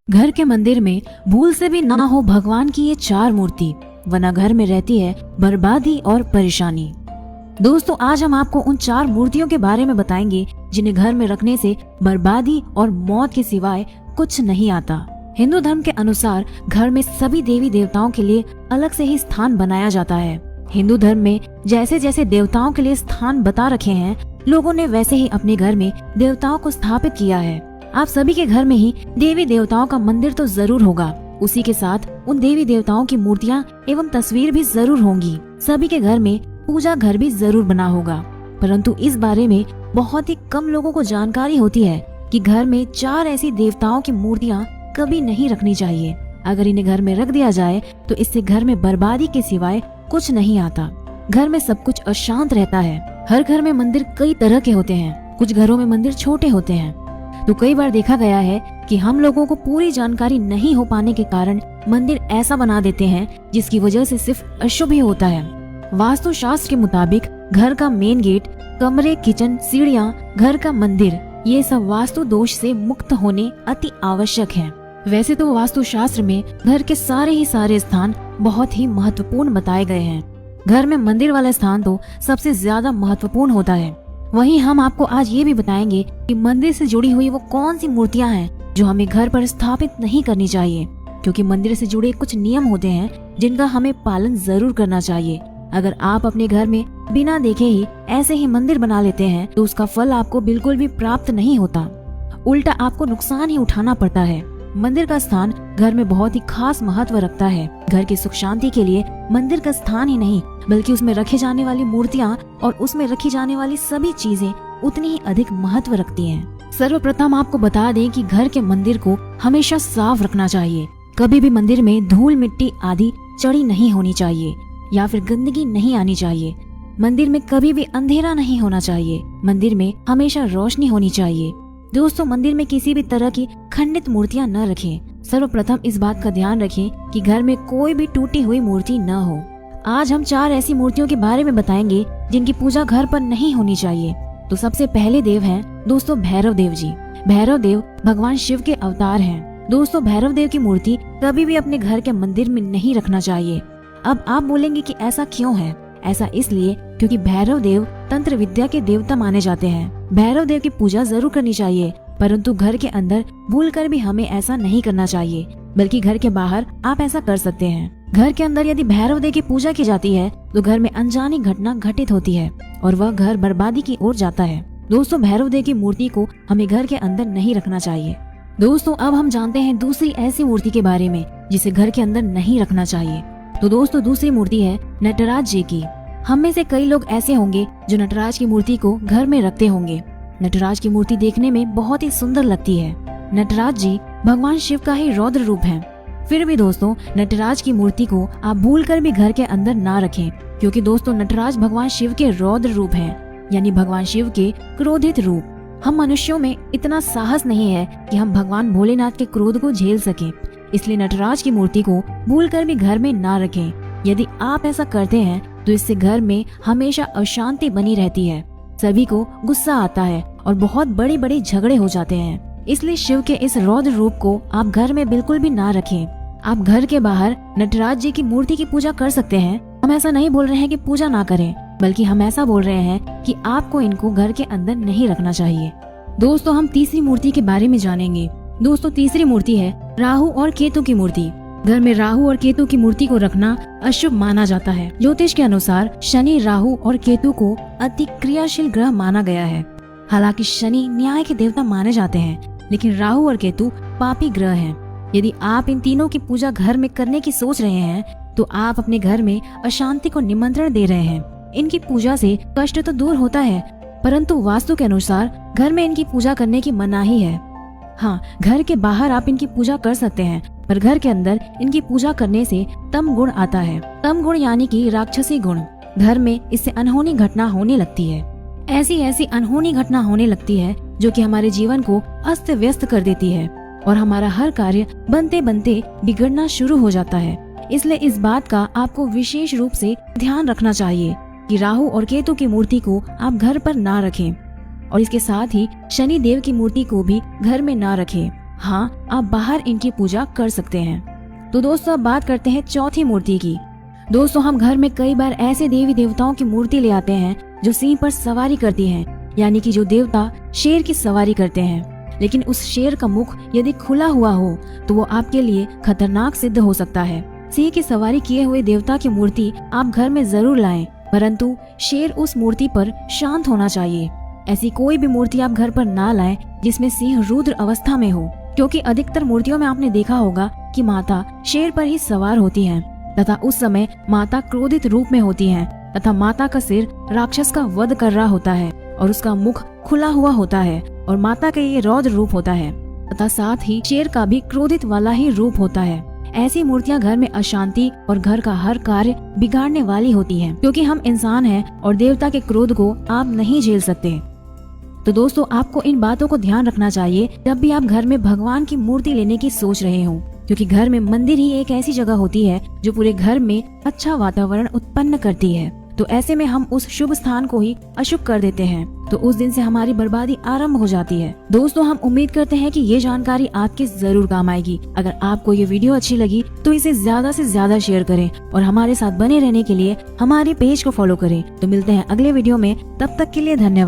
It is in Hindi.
घर के मंदिर में भूल से भी ना हो भगवान की ये 4 मूर्ति, वरना घर में रहती है बर्बादी और परेशानी। दोस्तों, आज हम आपको उन 4 मूर्तियों के बारे में बताएंगे जिन्हें घर में रखने से बर्बादी और मौत के सिवाय कुछ नहीं आता। हिंदू धर्म के अनुसार घर में सभी देवी देवताओं के लिए अलग से ही स्थान बनाया जाता है। हिंदू धर्म में जैसे जैसे देवताओं के लिए स्थान बता रखे हैं, लोगों ने वैसे ही अपने घर में देवताओं को स्थापित किया है। आप सभी के घर में ही देवी देवताओं का मंदिर तो जरूर होगा, उसी के साथ उन देवी देवताओं की मूर्तियां एवं तस्वीर भी जरूर होंगी। सभी के घर में पूजा घर भी जरूर बना होगा, परंतु इस बारे में बहुत ही कम लोगों को जानकारी होती है कि घर में 4 ऐसी देवताओं की मूर्तियां कभी नहीं रखनी चाहिए। अगर इन्हें घर में रख दिया जाए तो इससे घर में बर्बादी के सिवाय कुछ नहीं आता। घर में सब कुछ अशांत रहता है। हर घर में मंदिर कई तरह के होते हैं। कुछ घरों में मंदिर छोटे होते हैं, तो कई बार देखा गया है कि हम लोगों को पूरी जानकारी नहीं हो पाने के कारण मंदिर ऐसा बना देते हैं जिसकी वजह से सिर्फ अशुभ ही होता है। वास्तु शास्त्र के मुताबिक घर का मेन गेट, कमरे, किचन, सीढ़ियाँ, घर का मंदिर, ये सब वास्तु दोष से मुक्त होने अति आवश्यक है। वैसे तो वास्तु शास्त्र में घर के सारे स्थान बहुत ही महत्वपूर्ण बताए गए हैं। घर में मंदिर वाला स्थान तो सबसे ज्यादा महत्वपूर्ण होता है। वहीं हम आपको आज ये भी बताएंगे कि मंदिर से जुड़ी हुई वो कौन सी मूर्तियां हैं जो हमें घर पर स्थापित नहीं करनी चाहिए, क्योंकि मंदिर से जुड़े कुछ नियम होते हैं जिनका हमें पालन जरूर करना चाहिए। अगर आप अपने घर में बिना देखे ही ऐसे ही मंदिर बना लेते हैं तो उसका फल आपको बिल्कुल भी प्राप्त नहीं होता, उल्टा आपको नुकसान ही उठाना पड़ता है। मंदिर का स्थान घर में बहुत ही खास महत्व रखता है। घर की सुख शांति के लिए मंदिर का स्थान ही नहीं बल्कि उसमें रखे जाने वाली मूर्तियां और उसमें रखी जाने वाली सभी चीजें उतनी ही अधिक महत्व रखती हैं। सर्वप्रथम आपको बता दें कि घर के मंदिर को हमेशा साफ रखना चाहिए। कभी भी मंदिर में धूल मिट्टी आदि चढ़ी नहीं होनी चाहिए या फिर गंदगी नहीं आनी चाहिए। मंदिर में कभी भी अंधेरा नहीं होना चाहिए। मंदिर में हमेशा रोशनी होनी चाहिए। दोस्तों, मंदिर में किसी भी तरह की खंडित मूर्तियां न रखें। सर्वप्रथम इस बात का ध्यान रखें कि घर में कोई भी टूटी हुई मूर्ति न हो। आज हम 4 ऐसी मूर्तियों के बारे में बताएंगे जिनकी पूजा घर पर नहीं होनी चाहिए। तो सबसे पहले देव हैं दोस्तों भैरव देव जी। भैरव देव भगवान शिव के अवतार हैं। दोस्तों, भैरव देव की मूर्ति कभी भी अपने घर के मंदिर में नहीं रखना चाहिए। अब आप बोलेंगे कि ऐसा क्यों है? ऐसा इसलिए क्योंकि भैरव देव तंत्र विद्या के देवता माने जाते हैं। भैरव देव की पूजा जरूर करनी चाहिए, परंतु घर के अंदर भूलकर भी हमें ऐसा नहीं करना चाहिए, बल्कि घर के बाहर आप ऐसा कर सकते हैं। घर के अंदर यदि भैरव देव की पूजा की जाती है तो घर में अनजानी घटना घटित होती है और वह घर बर्बादी की ओर जाता है। दोस्तों, भैरव देव की मूर्ति को हमें घर के अंदर नहीं रखना चाहिए। दोस्तों, अब हम जानते हैं दूसरी ऐसी मूर्ति के बारे में जिसे घर के अंदर नहीं रखना चाहिए। तो दोस्तों, दूसरी मूर्ति है नटराज जी की। हम में से कई लोग ऐसे होंगे जो नटराज की मूर्ति को घर में रखते होंगे। नटराज की मूर्ति देखने में बहुत ही सुंदर लगती है। नटराज जी भगवान शिव का ही रौद्र रूप है। फिर भी दोस्तों, नटराज की मूर्ति को आप भूलकर भी घर के अंदर ना रखें, क्योंकि दोस्तों नटराज भगवान शिव के रौद्र रूप हैं, यानी भगवान शिव के क्रोधित रूप। हम मनुष्यों में इतना साहस नहीं है कि हम भगवान भोलेनाथ के क्रोध को झेल सकें, इसलिए नटराज की मूर्ति को भूलकर भी घर में ना रखें। यदि आप ऐसा करते हैं तो इससे घर में हमेशा अशांति बनी रहती है। सभी को गुस्सा आता है और बहुत बड़े बड़े झगड़े हो जाते हैं। इसलिए शिव के इस रौद्र रूप को आप घर में बिल्कुल भी ना रखें। आप घर के बाहर नटराज जी की मूर्ति की पूजा कर सकते हैं। हम ऐसा नहीं बोल रहे हैं कि पूजा ना करें, बल्कि हम ऐसा बोल रहे हैं कि आपको इनको घर के अंदर नहीं रखना चाहिए। दोस्तों, हम तीसरी मूर्ति के बारे में जानेंगे। दोस्तों, तीसरी मूर्ति है राहु और केतु की मूर्ति। घर में राहु और केतु की मूर्ति को रखना अशुभ माना जाता है। ज्योतिष के अनुसार शनि, राहु और केतु को अति क्रियाशील ग्रह माना गया है। हालांकि शनि न्याय के देवता माने जाते हैं, लेकिन राहु और केतु पापी ग्रह हैं। यदि आप इन तीनों की पूजा घर में करने की सोच रहे हैं तो आप अपने घर में अशांति को निमंत्रण दे रहे हैं। इनकी पूजा से कष्ट तो दूर होता है, परंतु वास्तु के अनुसार घर में इनकी पूजा करने की मनाही है। हाँ, घर के बाहर आप इनकी पूजा कर सकते हैं, पर घर के अंदर इनकी पूजा करने से तम गुण आता है। तम गुण यानी कि राक्षसी गुण। घर में इससे अनहोनी घटना होने लगती है। ऐसी अनहोनी घटना होने लगती है जो कि हमारे जीवन को अस्त व्यस्त कर देती है और हमारा हर कार्य बनते बनते बिगड़ना शुरू हो जाता है। इसलिए इस बात का आपको विशेष रूप से ध्यान रखना चाहिए कि राहु और केतु की मूर्ति को आप घर पर ना रखें और इसके साथ ही शनि देव की मूर्ति को भी घर में ना रखें। हाँ, आप बाहर इनकी पूजा कर सकते हैं। तो दोस्तों अब बात करते हैं चौथी मूर्ति की। दोस्तों हम घर में कई बार ऐसे देवी देवताओं की मूर्ति ले आते हैं जो सिंह पर सवारी करती हैं, यानी कि जो देवता शेर की सवारी करते हैं। लेकिन उस शेर का मुख यदि खुला हुआ हो तो वो आपके लिए खतरनाक सिद्ध हो सकता है। सिंह की सवारी किए हुए देवता की मूर्ति आप घर में जरूर लाएं, परंतु शेर उस मूर्ति पर शांत होना चाहिए। ऐसी कोई भी मूर्ति आप घर पर ना लाएं जिसमें सिंह रुद्र अवस्था में हो, क्योंकि अधिकतर मूर्तियों में आपने देखा होगा कि माता शेर पर ही सवार होती हैं तथा उस समय माता क्रोधित रूप में होती हैं तथा माता का सिर राक्षस का वध कर रहा होता है और उसका मुख खुला हुआ होता है और माता का ये रौद्र रूप होता है तथा साथ ही शेर का भी क्रोधित वाला ही रूप होता है। ऐसी मूर्तियां घर में अशांति और घर का हर कार्य बिगाड़ने वाली होती हैं, क्योंकि हम इंसान हैं और देवता के क्रोध को आप नहीं झेल सकते। तो दोस्तों आपको इन बातों को ध्यान रखना चाहिए जब भी आप घर में भगवान की मूर्ति लेने की सोच रहे हो, क्योंकि घर में मंदिर ही एक ऐसी जगह होती है जो पूरे घर में अच्छा वातावरण उत्पन्न करती है। तो ऐसे में हम उस शुभ स्थान को ही अशुभ कर देते हैं, तो उस दिन से हमारी बर्बादी आरंभ हो जाती है। दोस्तों हम उम्मीद करते हैं कि ये जानकारी आपके जरूर काम आएगी। अगर आपको ये वीडियो अच्छी लगी तो इसे ज्यादा से ज्यादा शेयर करें और हमारे साथ बने रहने के लिए हमारे पेज को फॉलो करें। तो मिलते हैं अगले वीडियो में, तब तक के लिए धन्यवाद।